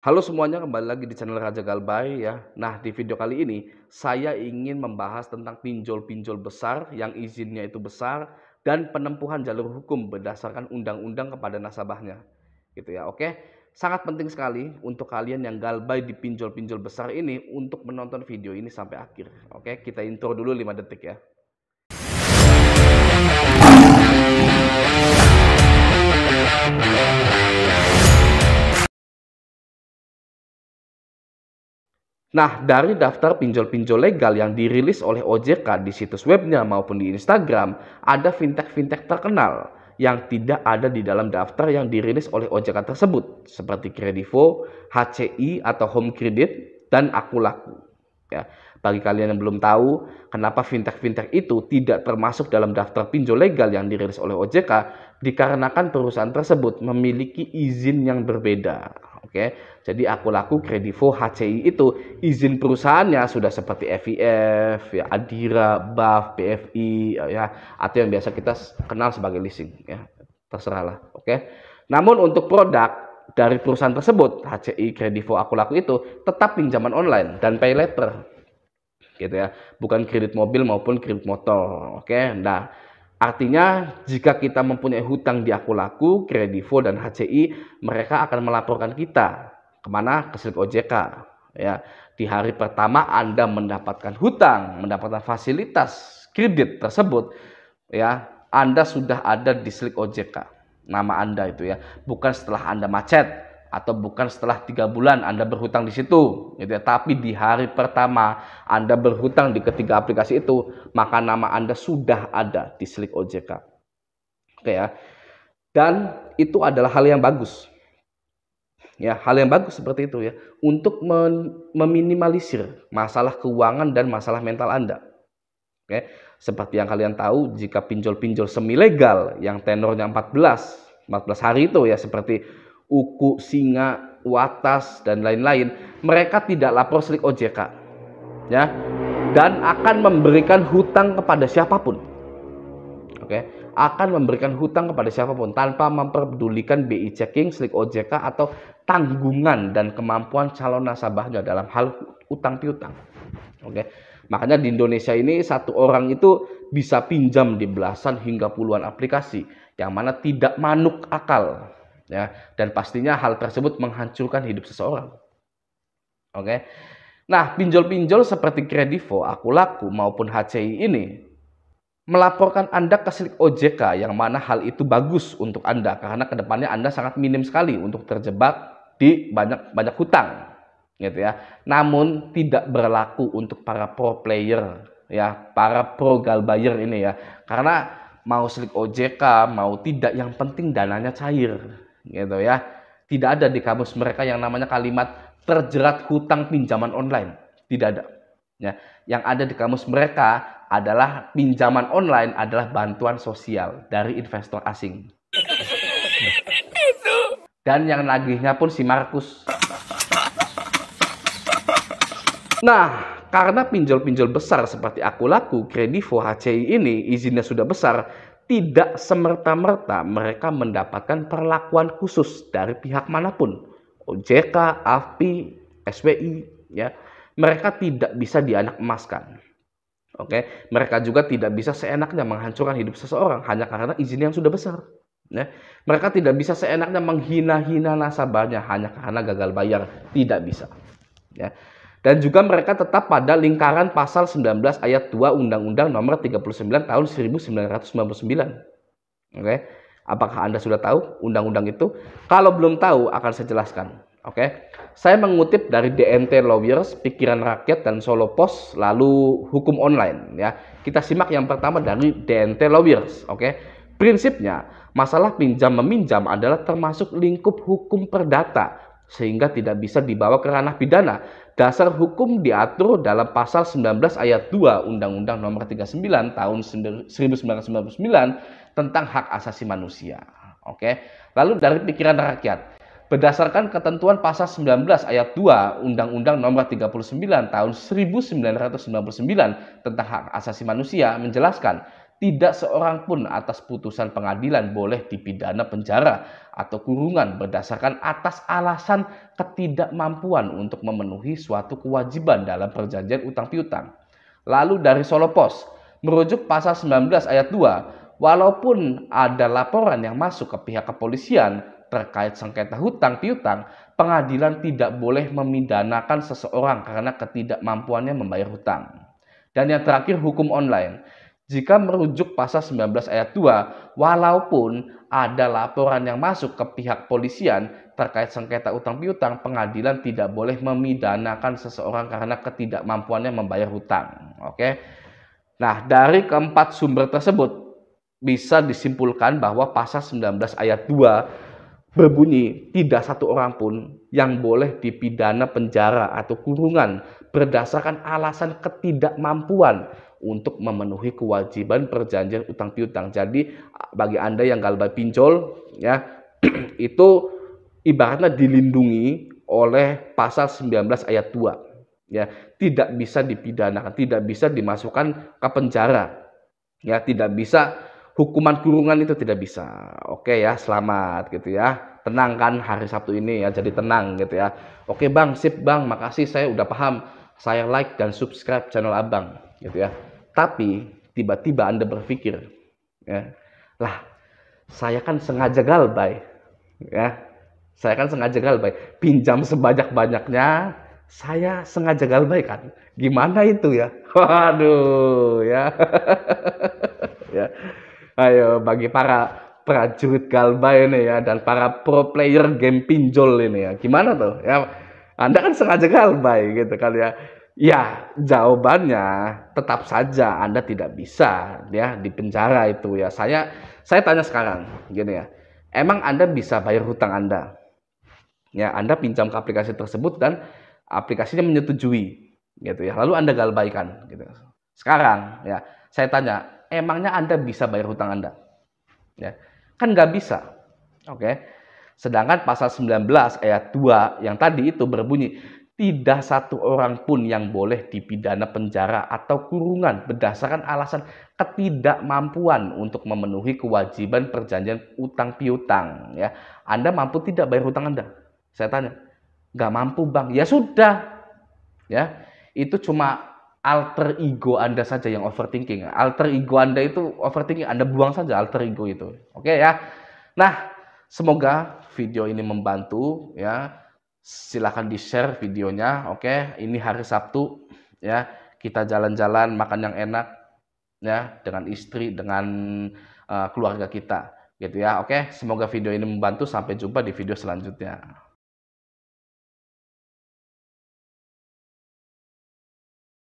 Halo semuanya, kembali lagi di channel Raja Galbay ya. Nah, di video kali ini saya ingin membahas tentang pinjol-pinjol besar yang izinnya itu besar dan penempuhan jalur hukum berdasarkan undang-undang kepada nasabahnya. Gitu ya. Oke. Sangat penting sekali untuk kalian yang galbay di pinjol-pinjol besar ini untuk menonton video ini sampai akhir. Oke, kita intro dulu 5 detik ya. Nah, dari daftar pinjol-pinjol legal yang dirilis oleh OJK di situs webnya maupun di Instagram, ada fintech-fintech terkenal yang tidak ada di dalam daftar yang dirilis oleh OJK tersebut, seperti Kredivo, HCI atau Home Credit, dan Akulaku. Ya, bagi kalian yang belum tahu, kenapa fintech-fintech itu tidak termasuk dalam daftar pinjol legal yang dirilis oleh OJK, dikarenakan perusahaan tersebut memiliki izin yang berbeda. Oke, jadi Akulaku, Kredivo, HCI itu izin perusahaannya sudah seperti FIF, ya, Adira, BAF, BFI, ya, atau yang biasa kita kenal sebagai leasing, ya, terserahlah. Oke. Namun untuk produk dari perusahaan tersebut, HCI, Kredivo, Akulaku itu tetap pinjaman online dan pay later, gitu ya, bukan kredit mobil maupun kredit motor. Oke. Nah, artinya jika kita mempunyai hutang di Akulaku, Kredivo, dan HCI, mereka akan melaporkan kita kemana? Ke Slik OJK. Ya, di hari pertama Anda mendapatkan hutang, mendapatkan fasilitas kredit tersebut, ya, Anda sudah ada di Slik OJK. Nama Anda itu ya, bukan setelah Anda macet atau bukan setelah 3 bulan Anda berhutang di situ, gitu ya. Tapi di hari pertama Anda berhutang di ketiga aplikasi itu, maka nama Anda sudah ada di Slik OJK. Oke ya. Dan itu adalah hal yang bagus. Ya, hal yang bagus seperti itu ya, untuk meminimalisir masalah keuangan dan masalah mental Anda. Oke. Seperti yang kalian tahu, jika pinjol-pinjol semi legal yang tenornya 14 hari itu ya, seperti Uku, Singa, Watas, dan lain-lain, mereka tidak lapor Slik OJK, ya, dan akan memberikan hutang kepada siapapun. Oke, akan memberikan hutang kepada siapapun tanpa memperdulikan BI checking, Slik OJK, atau tanggungan dan kemampuan calon nasabahnya dalam hal utang piutang. Oke, makanya di Indonesia ini satu orang itu bisa pinjam di belasan hingga puluhan aplikasi yang mana tidak manuk akal. Ya, dan pastinya hal tersebut menghancurkan hidup seseorang. Oke. Nah, pinjol-pinjol seperti Kredivo, Akulaku maupun HCI ini melaporkan Anda ke Slik OJK, yang mana hal itu bagus untuk Anda karena kedepannya Anda sangat minim sekali untuk terjebak di banyak hutang, gitu ya. Namun tidak berlaku untuk para pro player, ya, para pro galbayer ini ya, karena mau Slik OJK mau tidak, yang penting dananya cair, gitu ya. Tidak ada di kamus mereka yang namanya kalimat terjerat hutang pinjaman online, tidak ada. Ya, yang ada di kamus mereka adalah pinjaman online adalah bantuan sosial dari investor asing. Dan yang nagihnya pun si Markus. Nah, karena pinjol-pinjol besar seperti Akulaku, Kredivo, HCI ini izinnya sudah besar, tidak semerta-merta mereka mendapatkan perlakuan khusus dari pihak manapun. OJK, AFPI, SWI, ya. Mereka tidak bisa dianak emaskan. Oke, mereka juga tidak bisa seenaknya menghancurkan hidup seseorang hanya karena izin yang sudah besar. Ya. Mereka tidak bisa seenaknya menghina-hina nasabahnya hanya karena gagal bayar, tidak bisa. Ya. Dan juga mereka tetap pada lingkaran pasal 19 ayat 2 Undang-Undang Nomor 39 tahun 1999. Oke. Apakah Anda sudah tahu undang-undang itu? Kalau belum tahu, akan saya jelaskan. Oke. Saya mengutip dari DNT Lawyers, Pikiran Rakyat, dan Solo Post, lalu Hukum Online ya. Kita simak yang pertama dari DNT Lawyers. Oke. Prinsipnya, masalah pinjam meminjam adalah termasuk lingkup hukum perdata sehingga tidak bisa dibawa ke ranah pidana. Dasar hukum diatur dalam pasal 19 ayat 2 Undang-Undang Nomor 39 tahun 1999 tentang hak asasi manusia. Oke. Lalu dari Pikiran Rakyat, berdasarkan ketentuan pasal 19 ayat 2 Undang-Undang Nomor 39 tahun 1999 tentang hak asasi manusia menjelaskan, tidak seorang pun atas putusan pengadilan boleh dipidana penjara atau kurungan berdasarkan atas alasan ketidakmampuan untuk memenuhi suatu kewajiban dalam perjanjian utang piutang. Lalu dari Solo Pos, merujuk pasal 19 ayat 2, walaupun ada laporan yang masuk ke pihak kepolisian terkait sengketa hutang piutang, pengadilan tidak boleh memidanakan seseorang karena ketidakmampuannya membayar hutang. Dan yang terakhir, hukum online. Jika merujuk pasal 19 ayat 2, walaupun ada laporan yang masuk ke pihak polisian terkait sengketa utang piutang, pengadilan tidak boleh memidanakan seseorang karena ketidakmampuannya membayar hutang. Oke. Nah, dari keempat sumber tersebut bisa disimpulkan bahwa pasal 19 ayat 2 berbunyi tidak satu orang pun yang boleh dipidana penjara atau kurungan berdasarkan alasan ketidakmampuan untuk memenuhi kewajiban perjanjian utang piutang. Jadi bagi Anda yang galbay pinjol ya, itu ibaratnya dilindungi oleh pasal 19 ayat 2. Ya, tidak bisa dipidanakan, tidak bisa dimasukkan ke penjara. Ya, tidak bisa hukuman kurungan, itu tidak bisa. Oke ya, selamat gitu ya. Tenang kan hari Sabtu ini ya, jadi tenang gitu ya. Oke Bang, sip Bang, makasih, saya udah paham. Saya like dan subscribe channel Abang gitu ya. Tapi tiba-tiba Anda berpikir, ya, lah saya kan sengaja galbay, ya, saya kan sengaja galbay, pinjam sebanyak-banyaknya, saya sengaja galbay kan, gimana itu ya? Waduh, ya, ya, ayo bagi para prajurit galbay ini ya, dan para pro player game pinjol ini ya, gimana tuh? Ya, Anda kan sengaja galbay gitu kan ya. Ya, jawabannya tetap saja Anda tidak bisa ya dipenjara itu ya. Saya tanya sekarang gini ya. Emang Anda bisa bayar hutang Anda? Ya, Anda pinjam ke aplikasi tersebut dan aplikasinya menyetujui gitu ya. Lalu Anda galbaikan gitu. Sekarang ya, saya tanya, emangnya Anda bisa bayar hutang Anda? Ya. Kan nggak bisa. Oke. Sedangkan pasal 19 ayat 2 yang tadi itu berbunyi tidak satu orang pun yang boleh dipidana penjara atau kurungan berdasarkan alasan ketidakmampuan untuk memenuhi kewajiban perjanjian utang piutang. Ya, Anda mampu tidak bayar hutang Anda? Saya tanya, nggak mampu Bang. Ya sudah, ya itu cuma alter ego Anda saja yang overthinking. Alter ego Anda itu overthinking, Anda buang saja alter ego itu. Oke ya. Nah, semoga video ini membantu ya. Silahkan di-share videonya. Oke, ini hari Sabtu ya, kita jalan-jalan makan yang enak ya dengan istri, dengan keluarga kita gitu ya. Oke, semoga video ini membantu. Sampai jumpa di video selanjutnya.